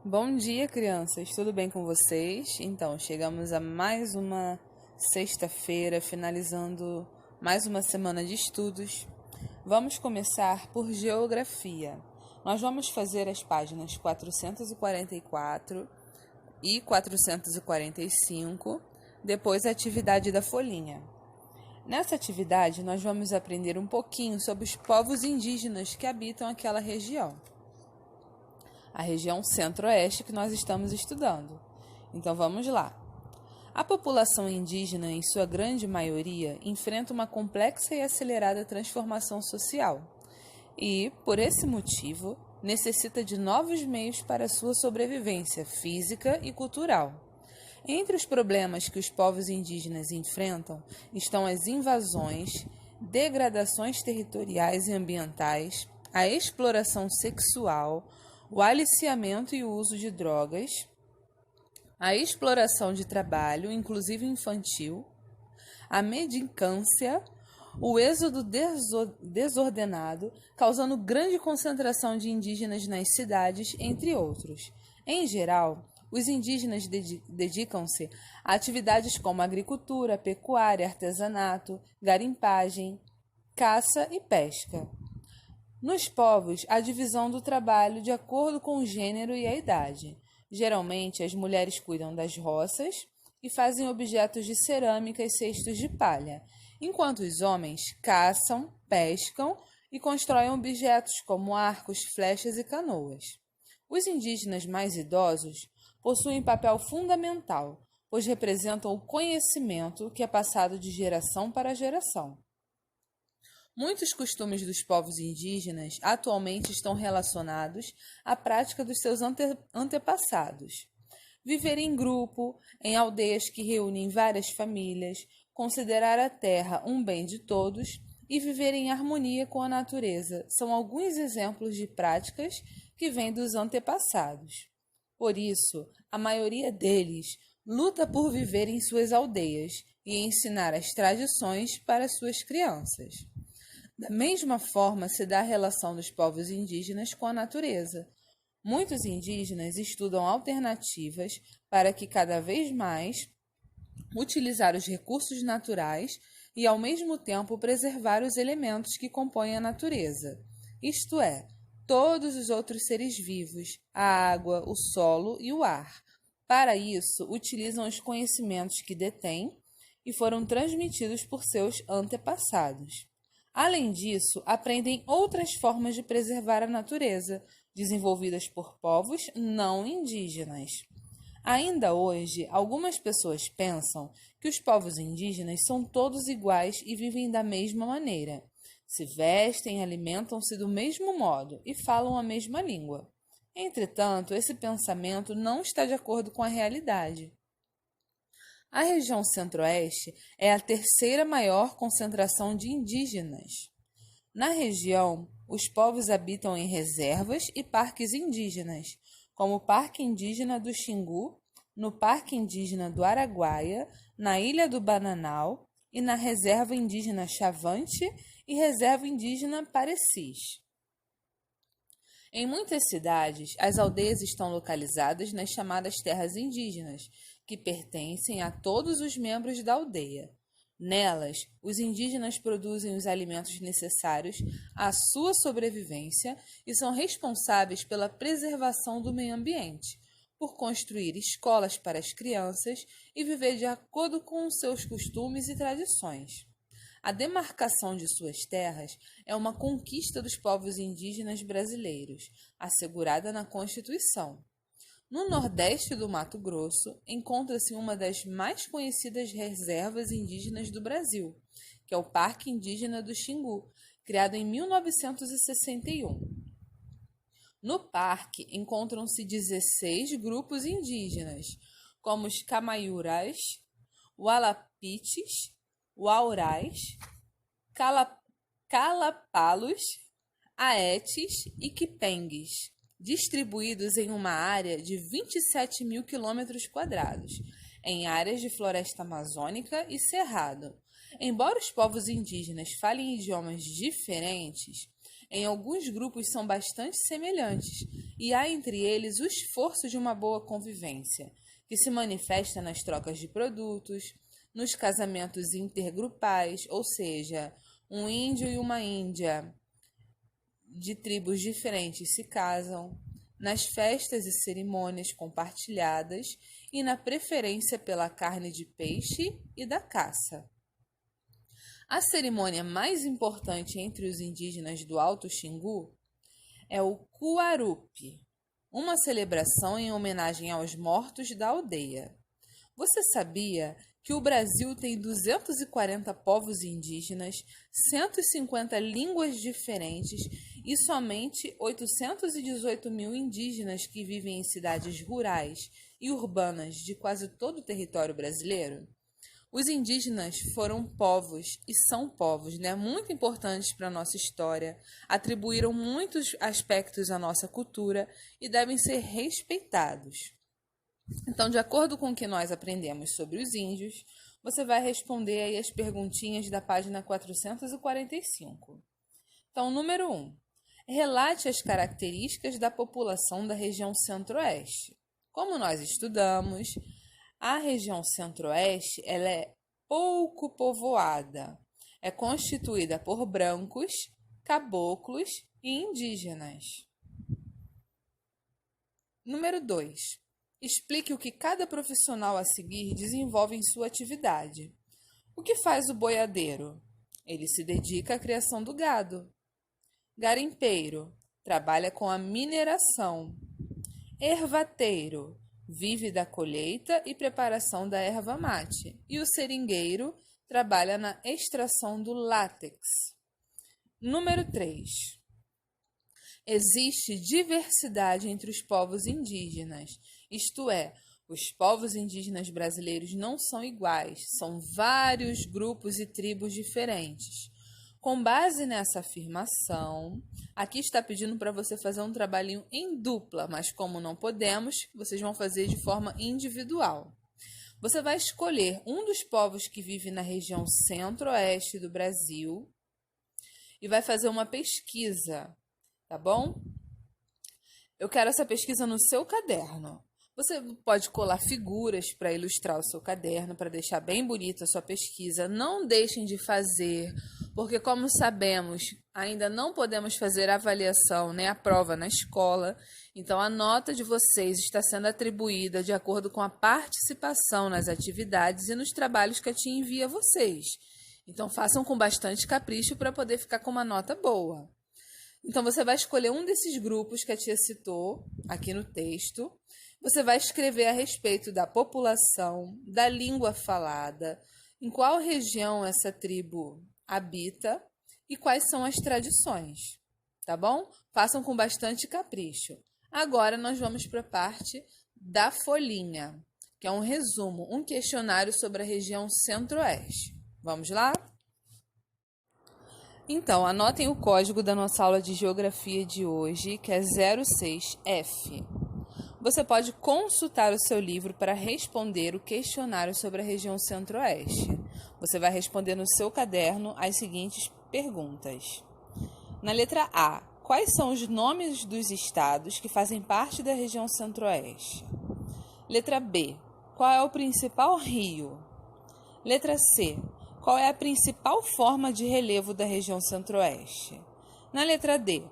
Bom dia, crianças. Tudo bem com vocês? Então, chegamos a mais uma sexta-feira, finalizando mais uma semana de estudos. Vamos começar por geografia. Nós vamos fazer as páginas 444 e 445, depois a atividade da folhinha. Nessa atividade, nós vamos aprender um pouquinho sobre os povos indígenas que habitam aquela região. A região centro-oeste que nós estamos estudando. Então vamos lá. A população indígena, em sua grande maioria, enfrenta uma complexa e acelerada transformação social e, por esse motivo, necessita de novos meios para sua sobrevivência física e cultural. Entre os problemas que os povos indígenas enfrentam estão as invasões, degradações territoriais e ambientais, a exploração sexual, o aliciamento e o uso de drogas, a exploração de trabalho, inclusive infantil, a mendicância, o êxodo desordenado, causando grande concentração de indígenas nas cidades, entre outros. Em geral, os indígenas dedicam-se a atividades como agricultura, pecuária, artesanato, garimpagem, caça e pesca. Nos povos, há divisão do trabalho de acordo com o gênero e a idade. Geralmente, as mulheres cuidam das roças e fazem objetos de cerâmica e cestos de palha, enquanto os homens caçam, pescam e constroem objetos como arcos, flechas e canoas. Os indígenas mais idosos possuem papel fundamental, pois representam o conhecimento que é passado de geração para geração. Muitos costumes dos povos indígenas atualmente estão relacionados à prática dos seus antepassados. Viver em grupo, em aldeias que reúnem várias famílias, considerar a terra um bem de todos e viver em harmonia com a natureza são alguns exemplos de práticas que vêm dos antepassados. Por isso, a maioria deles luta por viver em suas aldeias e ensinar as tradições para suas crianças. Da mesma forma se dá a relação dos povos indígenas com a natureza. Muitos indígenas estudam alternativas para que cada vez mais utilizar os recursos naturais e, ao mesmo tempo, preservar os elementos que compõem a natureza, isto é, todos os outros seres vivos, a água, o solo e o ar. Para isso, utilizam os conhecimentos que detêm e foram transmitidos por seus antepassados. Além disso, aprendem outras formas de preservar a natureza, desenvolvidas por povos não indígenas. Ainda hoje, algumas pessoas pensam que os povos indígenas são todos iguais e vivem da mesma maneira. Se vestem, alimentam-se do mesmo modo e falam a mesma língua. Entretanto, esse pensamento não está de acordo com a realidade. A região centro-oeste é a terceira maior concentração de indígenas. Na região, os povos habitam em reservas e parques indígenas, como o Parque Indígena do Xingu, no Parque Indígena do Araguaia, na Ilha do Bananal e na Reserva Indígena Chavante e Reserva Indígena Parecis. Em muitas cidades, as aldeias estão localizadas nas chamadas terras indígenas, que pertencem a todos os membros da aldeia. Nelas, os indígenas produzem os alimentos necessários à sua sobrevivência e são responsáveis pela preservação do meio ambiente, por construir escolas para as crianças e viver de acordo com os seus costumes e tradições. A demarcação de suas terras é uma conquista dos povos indígenas brasileiros, assegurada na Constituição. No nordeste do Mato Grosso, encontra-se uma das mais conhecidas reservas indígenas do Brasil, que é o Parque Indígena do Xingu, criado em 1961. No parque encontram-se 16 grupos indígenas, como os Camaiurás, Walapites, Uaurais, Calapalos, Aetes e Quipengues, distribuídos em uma área de 27 mil quilômetros quadrados, em áreas de floresta amazônica e cerrado. Embora os povos indígenas falem idiomas diferentes, Em alguns grupos são bastante semelhantes, e há entre eles o esforço de uma boa convivência, que se manifesta nas trocas de produtos, nos casamentos intergrupais, ou seja, um índio e uma índia de tribos diferentes se casam, nas festas e cerimônias compartilhadas e na preferência pela carne de peixe e da caça. A cerimônia mais importante entre os indígenas do Alto Xingu é o Cuarupi, uma celebração em homenagem aos mortos da aldeia. Você sabia que o Brasil tem 240 povos indígenas, 150 línguas diferentes e somente 818 mil indígenas que vivem em cidades rurais e urbanas de quase todo o território brasileiro? Os indígenas foram povos e são povos, muito importantes para a nossa história, atribuíram muitos aspectos à nossa cultura e devem ser respeitados. Então, de acordo com o que nós aprendemos sobre os índios, você vai responder aí as perguntinhas da página 445. Então, número 1. Relate as características da população da região Centro-Oeste. Como nós estudamos, a região Centro-Oeste ela é pouco povoada. É constituída por brancos, caboclos e indígenas. Número 2. Explique o que cada profissional a seguir desenvolve em sua atividade. O que faz o boiadeiro? Ele se dedica à criação do gado. Garimpeiro trabalha com a mineração. Ervateiro vive da colheita e preparação da erva mate. E o seringueiro trabalha na extração do látex. Número 3. Existe diversidade entre os povos indígenas, isto é, os povos indígenas brasileiros não são iguais, são vários grupos e tribos diferentes. Com base nessa afirmação, aqui está pedindo para você fazer um trabalhinho em dupla, mas como não podemos, vocês vão fazer de forma individual. Você vai escolher um dos povos que vive na região centro-oeste do Brasil e vai fazer uma pesquisa, tá bom? Eu quero essa pesquisa no seu caderno. Você pode colar figuras para ilustrar o seu caderno, para deixar bem bonita a sua pesquisa. Não deixem de fazer, porque como sabemos, ainda não podemos fazer a avaliação nem a prova na escola. Então, a nota de vocês está sendo atribuída de acordo com a participação nas atividades e nos trabalhos que a tia envia a vocês. Então, façam com bastante capricho para poder ficar com uma nota boa. Então, você vai escolher um desses grupos que a tia citou aqui no texto. Você vai escrever a respeito da população, da língua falada, em qual região essa tribo habita e quais são as tradições, tá bom? Façam com bastante capricho. Agora nós vamos para a parte da folhinha, que é um resumo, um questionário sobre a região centro-oeste. Vamos lá? Então, anotem o código da nossa aula de geografia de hoje, que é 06F. Você pode consultar o seu livro para responder o questionário sobre a região centro-oeste. Você vai responder no seu caderno as seguintes perguntas. Na letra A, quais são os nomes dos estados que fazem parte da região centro-oeste? Letra B, qual é o principal rio? Letra C, qual é a principal forma de relevo da região centro-oeste? Na letra D,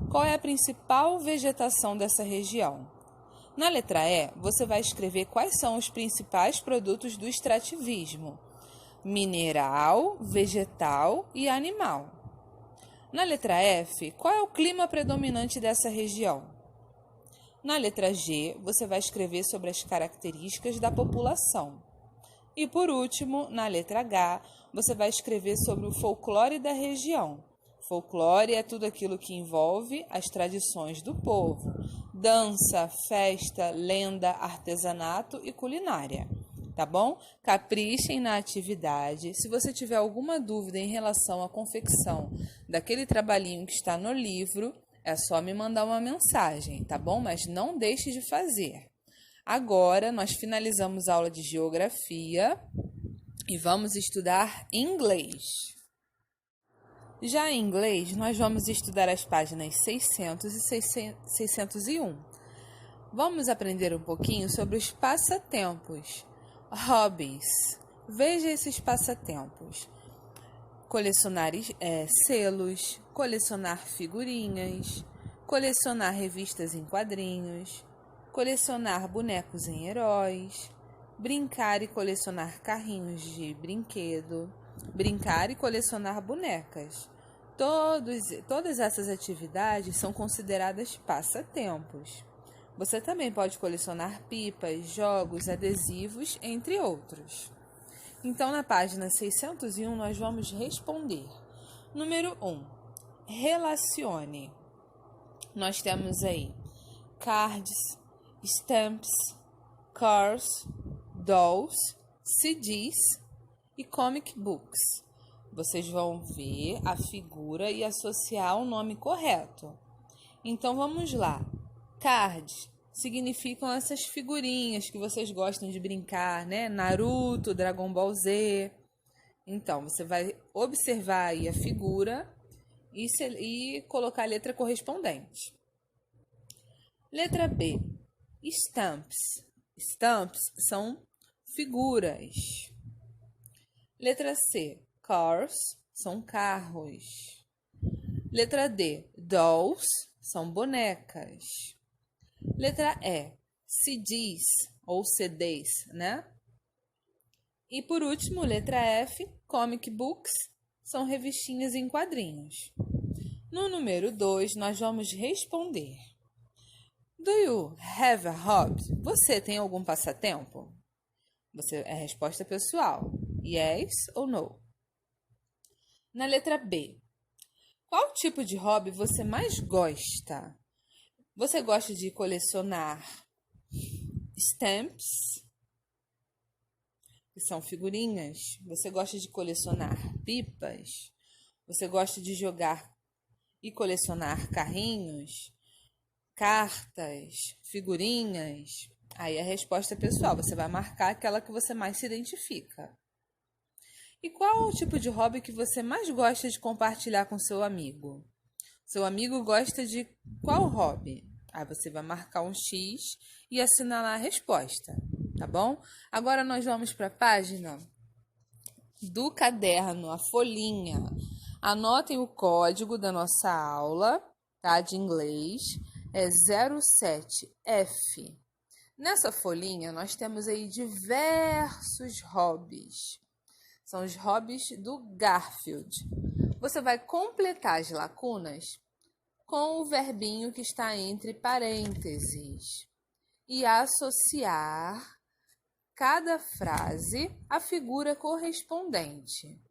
qual é a principal vegetação dessa região? Na letra E, você vai escrever quais são os principais produtos do extrativismo: mineral, vegetal e animal. Na letra F, qual é o clima predominante dessa região? Na letra G, você vai escrever sobre as características da população. E por último, na letra H, você vai escrever sobre o folclore da região. Folclore é tudo aquilo que envolve as tradições do povo: dança, festa, lenda, artesanato e culinária. Tá bom? Caprichem na atividade. Se você tiver alguma dúvida em relação à confecção daquele trabalhinho que está no livro, é só me mandar uma mensagem, tá bom? Mas não deixe de fazer. Agora, nós finalizamos a aula de geografia e vamos estudar inglês. Já em inglês, nós vamos estudar as páginas 600 e 601. Vamos aprender um pouquinho sobre os passatempos, hobbies. Veja esses passatempos. Colecionar selos, colecionar figurinhas, colecionar revistas em quadrinhos, colecionar bonecos em heróis, brincar e colecionar carrinhos de brinquedo, brincar e colecionar bonecas. Todas essas atividades são consideradas passatempos. Você também pode colecionar pipas, jogos, adesivos, entre outros. Então, na página 601, nós vamos responder. Número 1. Relacione. Nós temos aí cards, stamps, cars, dolls, CDs e comic books. Vocês vão ver a figura e associar o nome correto. Então, vamos lá. Cards significam essas figurinhas que vocês gostam de brincar, né? Naruto, Dragon Ball Z. Então, você vai observar aí a figura e colocar a letra correspondente. Letra B. Stamps. Stamps são figuras. Letra C. Cars são carros. Letra D. Dolls são bonecas. Letra E. CDs ou CDs, né? E por último, letra F. Comic books são revistinhas em quadrinhos. No número 2, nós vamos responder. Do you have a hobby? Você tem algum passatempo? É a resposta pessoal. Yes ou no? Na letra B. Qual tipo de hobby você mais gosta? Você gosta de colecionar stamps, que são figurinhas? Você gosta de colecionar pipas? Você gosta de jogar e colecionar carrinhos, cartas, figurinhas? Aí a resposta é pessoal, você vai marcar aquela que você mais se identifica. E qual o tipo de hobby que você mais gosta de compartilhar com seu amigo? Seu amigo gosta de qual hobby? Aí você vai marcar um X e assinalar a resposta, tá bom? Agora nós vamos para a página do caderno, a folhinha. Anotem o código da nossa aula, tá? De inglês, é 07F. Nessa folhinha nós temos aí diversos hobbies. São os hobbies do Garfield. Você vai completar as lacunas com o verbinho que está entre parênteses e associar cada frase à figura correspondente.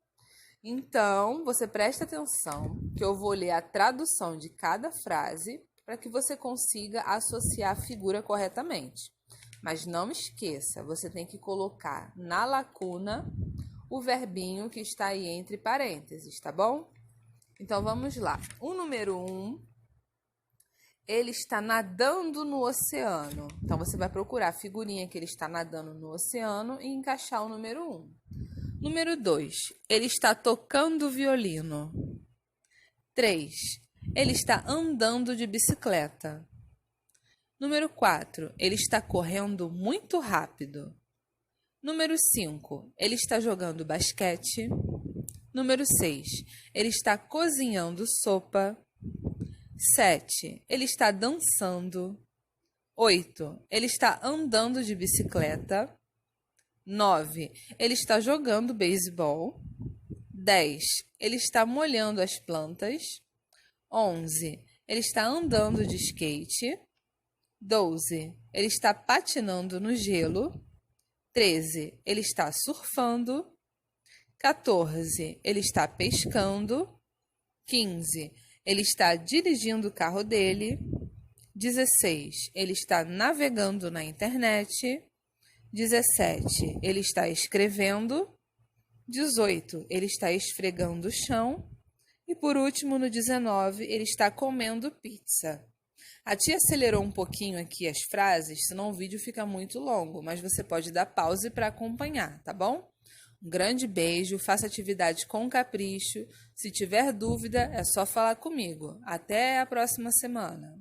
Então, você presta atenção que eu vou ler a tradução de cada frase para que você consiga associar a figura corretamente. Mas não esqueça, você tem que colocar na lacuna o verbinho que está aí entre parênteses, tá bom? Então, vamos lá. O número 1, ele está nadando no oceano. Então, você vai procurar a figurinha que ele está nadando no oceano e encaixar o número 1. Número 2, ele está tocando violino. 3, ele está andando de bicicleta. Número 4, ele está correndo muito rápido. Número 5, ele está jogando basquete. Número 6, ele está cozinhando sopa. 7, ele está dançando. 8, ele está andando de bicicleta. 9, ele está jogando beisebol. 10, ele está molhando as plantas. 11, ele está andando de skate. 12, ele está patinando no gelo. 13, ele está surfando. 14, ele está pescando. 15, ele está dirigindo o carro dele. 16, ele está navegando na internet. 17, ele está escrevendo. 18, ele está esfregando o chão. E por último, no 19, ele está comendo pizza. A tia acelerou um pouquinho aqui as frases, senão o vídeo fica muito longo, mas você pode dar pause para acompanhar, tá bom? Um grande beijo, faça atividade com capricho. Se tiver dúvida, é só falar comigo. Até a próxima semana.